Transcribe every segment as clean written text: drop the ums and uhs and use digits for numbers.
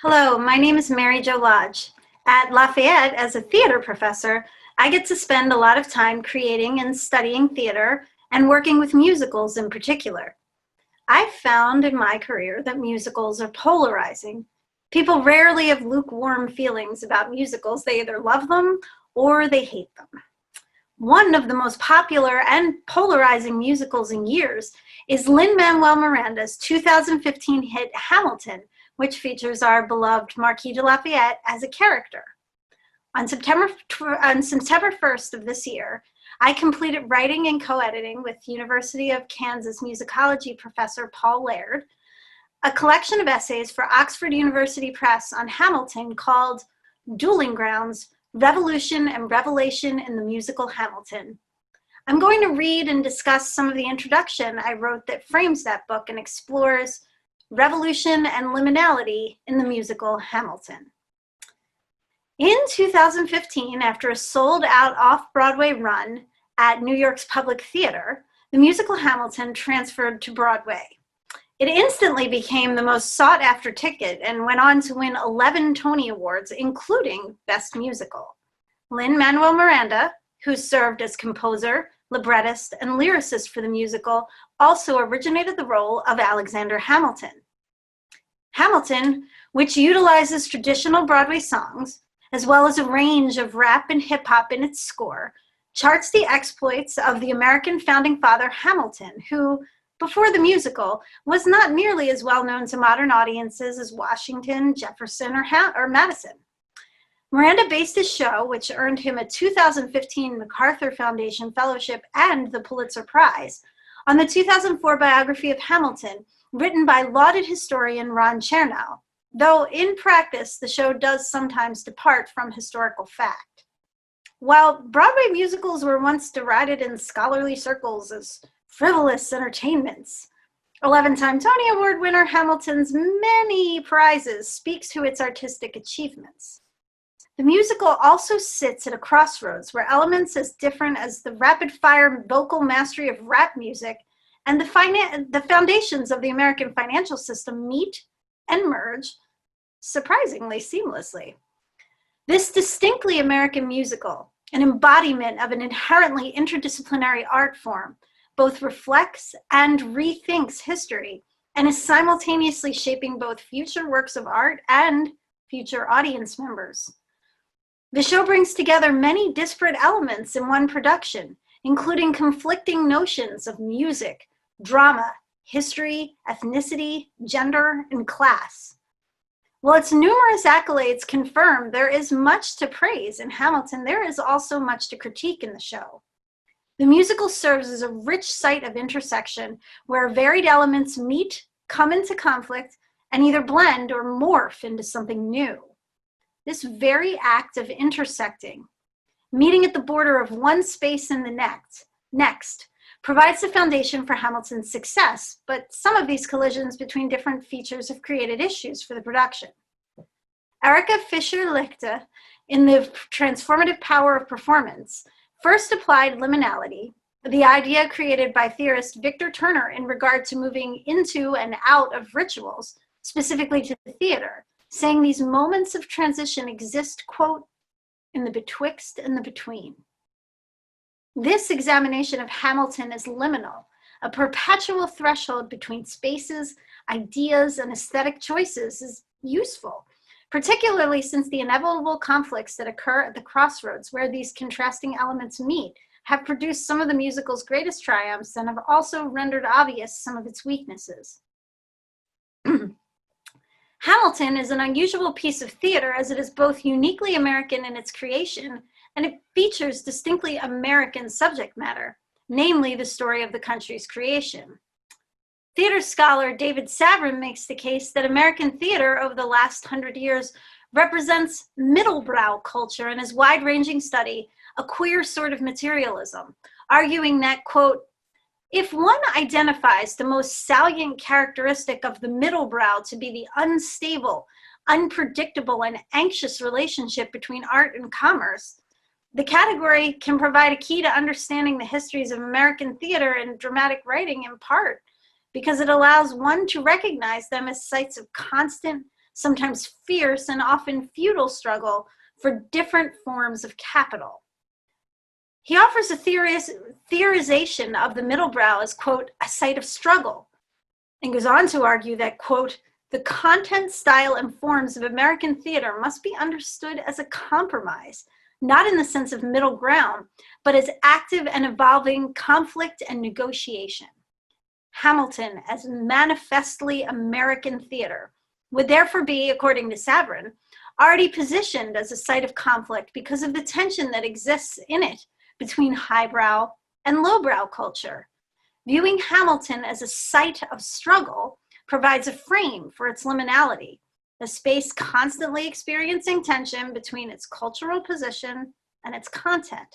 Hello, my name is Mary Jo Lodge. At Lafayette, as a theater professor, I get to spend a lot of time creating and studying theater and working with musicals in particular. I've found in my career that musicals are polarizing. People rarely have lukewarm feelings about musicals. They either love them or they hate them. One of the most popular and polarizing musicals in years is Lin-Manuel Miranda's 2015 hit Hamilton, which features our beloved Marquis de Lafayette as a character. On September 1st of this year, I completed writing and co-editing with University of Kansas musicology professor Paul Laird, a collection of essays for Oxford University Press on Hamilton called Dueling Grounds, Revolution and Revelation in the Musical Hamilton. I'm going to read and discuss some of the introduction I wrote that frames that book and explores revolution and liminality in the musical Hamilton. In 2015, after a sold-out off-Broadway run at New York's Public Theater, the musical Hamilton transferred to Broadway. It instantly became the most sought-after ticket and went on to win 11 Tony Awards, including Best Musical. Lin-Manuel Miranda, who served as composer, librettist, and lyricist for the musical, also originated the role of Alexander Hamilton. Hamilton, which utilizes traditional Broadway songs, as well as a range of rap and hip-hop in its score, charts the exploits of the American founding father Hamilton, who, before the musical, was not nearly as well known to modern audiences as Washington, Jefferson, or Madison. Miranda based his show, which earned him a 2015 MacArthur Foundation Fellowship and the Pulitzer Prize, on the 2004 biography of Hamilton, written by lauded historian Ron Chernow, though in practice, the show does sometimes depart from historical fact. While Broadway musicals were once derided in scholarly circles as frivolous entertainments, 11-time Tony Award winner Hamilton's many prizes speaks to its artistic achievements. The musical also sits at a crossroads where elements as different as the rapid-fire vocal mastery of rap music and the foundations of the American financial system meet and merge surprisingly seamlessly. This distinctly American musical, an embodiment of an inherently interdisciplinary art form, both reflects and rethinks history and is simultaneously shaping both future works of art and future audience members. The show brings together many disparate elements in one production, including conflicting notions of music, drama, history, ethnicity, gender, and class. While its numerous accolades confirm there is much to praise in Hamilton, there is also much to critique in the show. The musical serves as a rich site of intersection where varied elements meet, come into conflict, and either blend or morph into something new. This very act of intersecting, meeting at the border of one space and the next, provides the foundation for Hamilton's success, but some of these collisions between different features have created issues for the production. Erika Fischer-Lichte, in The Transformative Power of Performance, first applied liminality, the idea created by theorist Victor Turner in regard to moving into and out of rituals, specifically to the theater, saying these moments of transition exist, quote, in the betwixt and the between. This examination of Hamilton as liminal, a perpetual threshold between spaces, ideas, and aesthetic choices, is useful, particularly since the inevitable conflicts that occur at the crossroads where these contrasting elements meet have produced some of the musical's greatest triumphs and have also rendered obvious some of its weaknesses. Hamilton is an unusual piece of theater as it is both uniquely American in its creation and it features distinctly American subject matter, namely the story of the country's creation. Theater scholar David Savrin makes the case that American theater over the last 100 years represents middlebrow culture in his wide-ranging study, a queer sort of materialism, arguing that, quote, if one identifies the most salient characteristic of the middlebrow to be the unstable, unpredictable, and anxious relationship between art and commerce, the category can provide a key to understanding the histories of American theater and dramatic writing in part, because it allows one to recognize them as sites of constant, sometimes fierce and often futile struggle for different forms of capital. He offers a theorization of the middle brow as, quote, a site of struggle, and goes on to argue that, quote, the content, style, and forms of American theater must be understood as a compromise, not in the sense of middle ground, but as active and evolving conflict and negotiation. Hamilton, as manifestly American theater, would therefore be, according to Savrin, already positioned as a site of conflict because of the tension that exists in it between highbrow and lowbrow culture. Viewing Hamilton as a site of struggle provides a frame for its liminality, a space constantly experiencing tension between its cultural position and its content.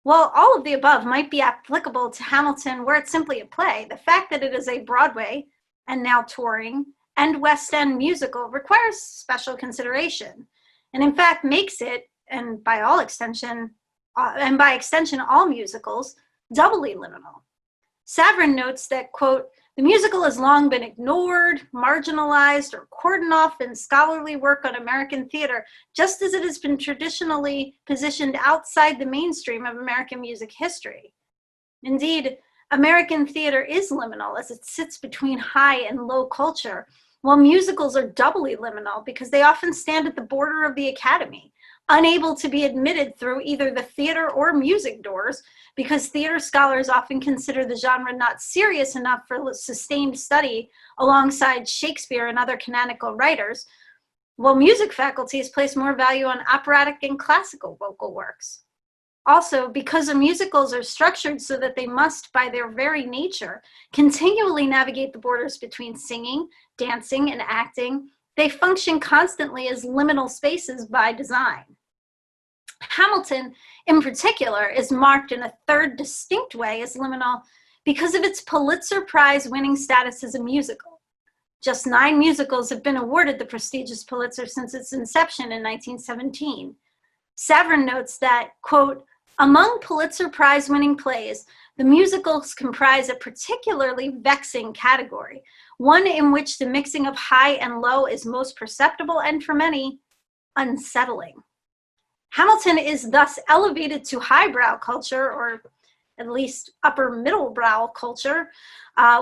While all of the above might be applicable to Hamilton were it simply a play, the fact that it is a Broadway and now touring and West End musical requires special consideration, and in fact makes it, and by extension all musicals, doubly liminal. Savrin notes that, quote, the musical has long been ignored, marginalized, or cordoned off in scholarly work on American theater, just as it has been traditionally positioned outside the mainstream of American music history. Indeed, American theater is liminal as it sits between high and low culture, while musicals are doubly liminal because they often stand at the border of the academy, unable to be admitted through either the theater or music doors, because theater scholars often consider the genre not serious enough for sustained study alongside Shakespeare and other canonical writers, while music faculties place more value on operatic and classical vocal works. Also, because the musicals are structured so that they must, by their very nature, continually navigate the borders between singing, dancing, and acting, they function constantly as liminal spaces by design. Hamilton, in particular, is marked in a third distinct way as liminal because of its Pulitzer Prize winning status as a musical. Just 9 musicals have been awarded the prestigious Pulitzer since its inception in 1917. Savrin notes that, quote, among Pulitzer Prize winning plays, the musicals comprise a particularly vexing category, one in which the mixing of high and low is most perceptible and, for many, unsettling. Hamilton is thus elevated to highbrow culture, or at least upper middle brow culture,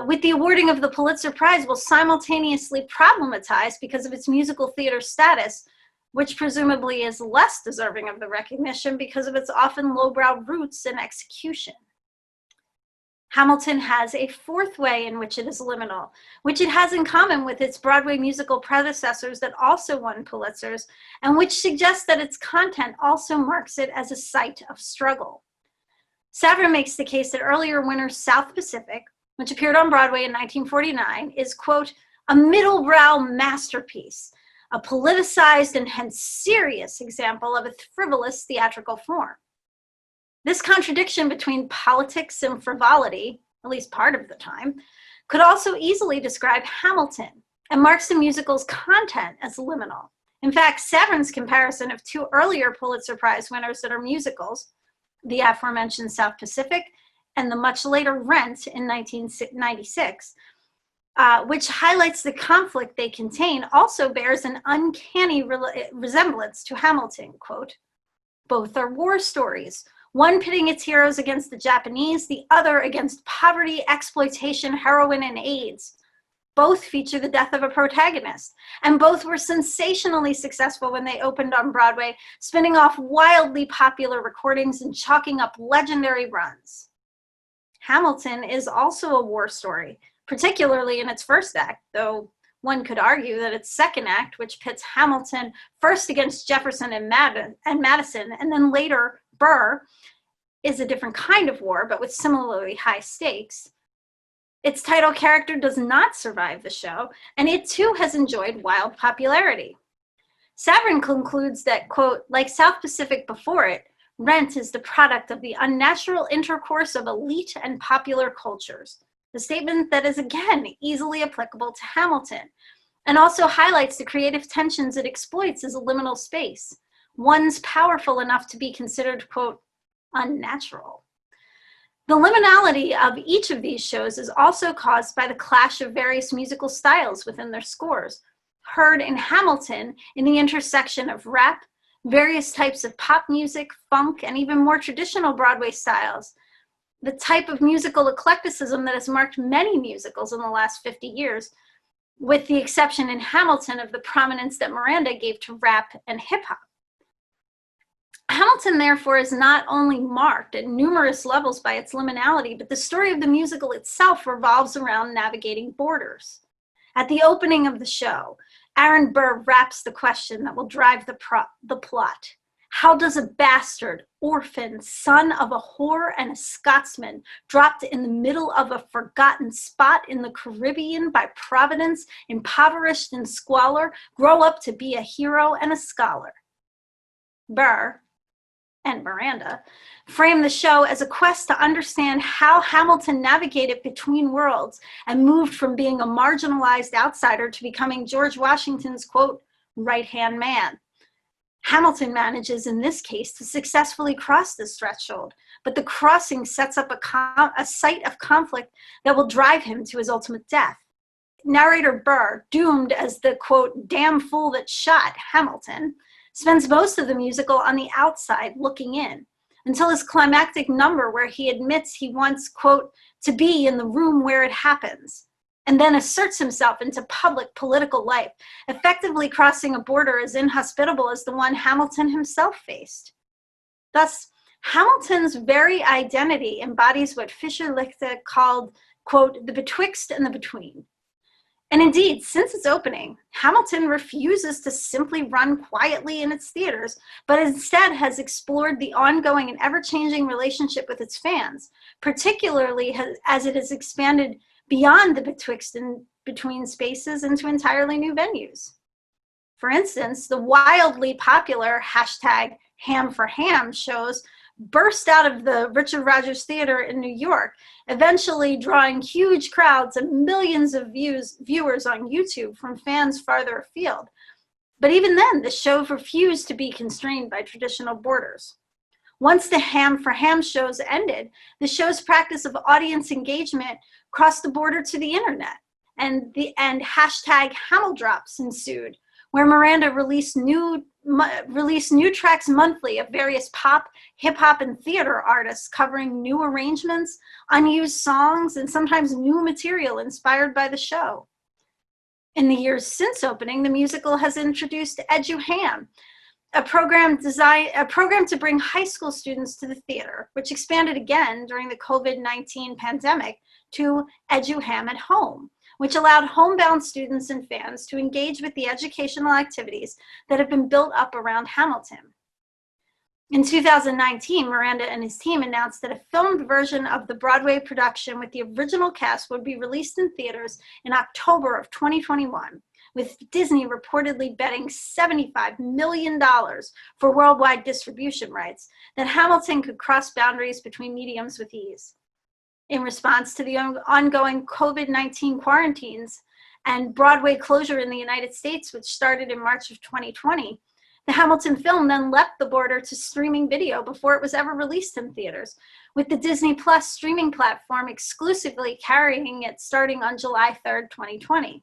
with the awarding of the Pulitzer Prize, will simultaneously problematized because of its musical theater status, which presumably is less deserving of the recognition because of its often lowbrow roots and execution. Hamilton has a fourth way in which it is liminal, which it has in common with its Broadway musical predecessors that also won Pulitzers, and which suggests that its content also marks it as a site of struggle. Savrin makes the case that earlier winner South Pacific, which appeared on Broadway in 1949, is, quote, a middle-brow masterpiece, a politicized and hence serious example of a frivolous theatrical form. This contradiction between politics and frivolity, at least part of the time, could also easily describe Hamilton and marks the musical's content as liminal. In fact, Savrin's comparison of 2 earlier Pulitzer Prize winners that are musicals, the aforementioned South Pacific and the much later Rent in 1996, which highlights the conflict they contain, also bears an uncanny resemblance to Hamilton, quote, both are war stories, one pitting its heroes against the Japanese, the other against poverty, exploitation, heroin, and AIDS. Both feature the death of a protagonist, and both were sensationally successful when they opened on Broadway, spinning off wildly popular recordings and chalking up legendary runs. Hamilton is also a war story, particularly in its first act, though one could argue that its second act, which pits Hamilton first against Jefferson and Madison, and then later Burr, is a different kind of war, but with similarly high stakes. Its title character does not survive the show, and it too has enjoyed wild popularity. Savrin concludes that, quote, like South Pacific before it, Rent is the product of the unnatural intercourse of elite and popular cultures, a statement that is again easily applicable to Hamilton, and also highlights the creative tensions it exploits as a liminal space, one's powerful enough to be considered, quote, unnatural. The liminality of each of these shows is also caused by the clash of various musical styles within their scores, heard in Hamilton in the intersection of rap, various types of pop music, funk, and even more traditional Broadway styles. The type of musical eclecticism that has marked many musicals in the last 50 years, with the exception in Hamilton of the prominence that Miranda gave to rap and hip hop. Hamilton, therefore, is not only marked at numerous levels by its liminality, but the story of the musical itself revolves around navigating borders. At the opening of the show, Aaron Burr raps the question that will drive the plot. How does a bastard, orphan, son of a whore and a Scotsman, dropped in the middle of a forgotten spot in the Caribbean by Providence, impoverished in squalor, grow up to be a hero and a scholar? Burr and Miranda frame the show as a quest to understand how Hamilton navigated between worlds and moved from being a marginalized outsider to becoming George Washington's, quote, right-hand man. Hamilton manages, in this case, to successfully cross this threshold, but the crossing sets up a site of conflict that will drive him to his ultimate death. Narrator Burr, doomed as the, quote, damn fool that shot Hamilton, spends most of the musical on the outside looking in, until his climactic number where he admits he wants, quote, to be in the room where it happens, and then asserts himself into public political life, effectively crossing a border as inhospitable as the one Hamilton himself faced. Thus, Hamilton's very identity embodies what Fischer-Lichte called, quote, the betwixt and the between. And indeed, since its opening, Hamilton refuses to simply run quietly in its theaters, but instead has explored the ongoing and ever-changing relationship with its fans, particularly as it has expanded beyond the betwixt and between spaces into entirely new venues. For instance, the wildly popular hashtag Ham for Ham shows burst out of the Richard Rodgers Theater in New York, eventually drawing huge crowds and millions of viewers on YouTube from fans farther afield. But even then, the show refused to be constrained by traditional borders. Once the Ham for Ham shows ended, the show's practice of audience engagement crossed the border to the internet, and hashtag Hamildrops ensued, where Miranda released new tracks monthly of various pop, hip-hop, and theater artists covering new arrangements, unused songs, and sometimes new material inspired by the show. In the years since opening, the musical has introduced EduHam, a program to bring high school students to the theater, which expanded again during the COVID-19 pandemic to EduHam at Home, which allowed homebound students and fans to engage with the educational activities that have been built up around Hamilton. In 2019, Miranda and his team announced that a filmed version of the Broadway production with the original cast would be released in theaters in October of 2021, with Disney reportedly betting $75 million for worldwide distribution rights, that Hamilton could cross boundaries between mediums with ease. In response to the ongoing COVID-19 quarantines and Broadway closure in the United States, which started in March of 2020, the Hamilton film then leapt the border to streaming video before it was ever released in theaters, with the Disney Plus streaming platform exclusively carrying it starting on July 3rd, 2020.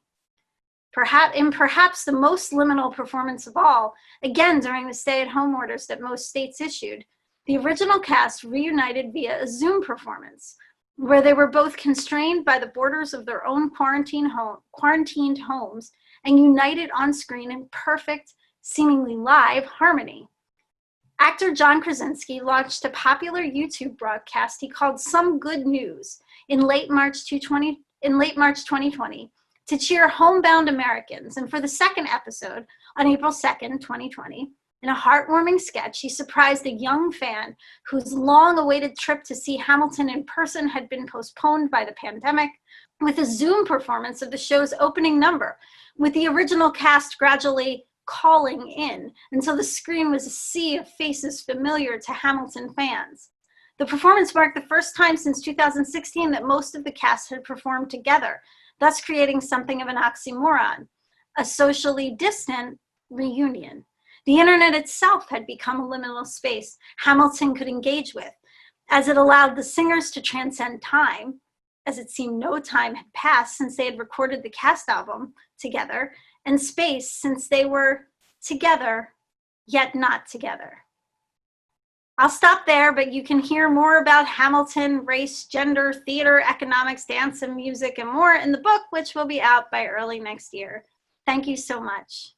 Perhaps the most liminal performance of all, again during the stay-at-home orders that most states issued, the original cast reunited via a Zoom performance, where they were both constrained by the borders of their own quarantined homes and united on screen in perfect, seemingly live harmony. Actor John Krasinski launched a popular YouTube broadcast he called Some Good News in late March 2020 to cheer homebound Americans. And for the second episode, on April 2nd, 2020, in a heartwarming sketch, he surprised a young fan whose long-awaited trip to see Hamilton in person had been postponed by the pandemic with a Zoom performance of the show's opening number, with the original cast gradually calling in until the screen was a sea of faces familiar to Hamilton fans. The performance marked the first time since 2016 that most of the cast had performed together, thus creating something of an oxymoron, a socially distant reunion. The internet itself had become a liminal space Hamilton could engage with, as it allowed the singers to transcend time, as it seemed no time had passed since they had recorded the cast album together, and space, since they were together, yet not together. I'll stop there, but you can hear more about Hamilton, race, gender, theater, economics, dance, and music, and more in the book, which will be out by early next year. Thank you so much.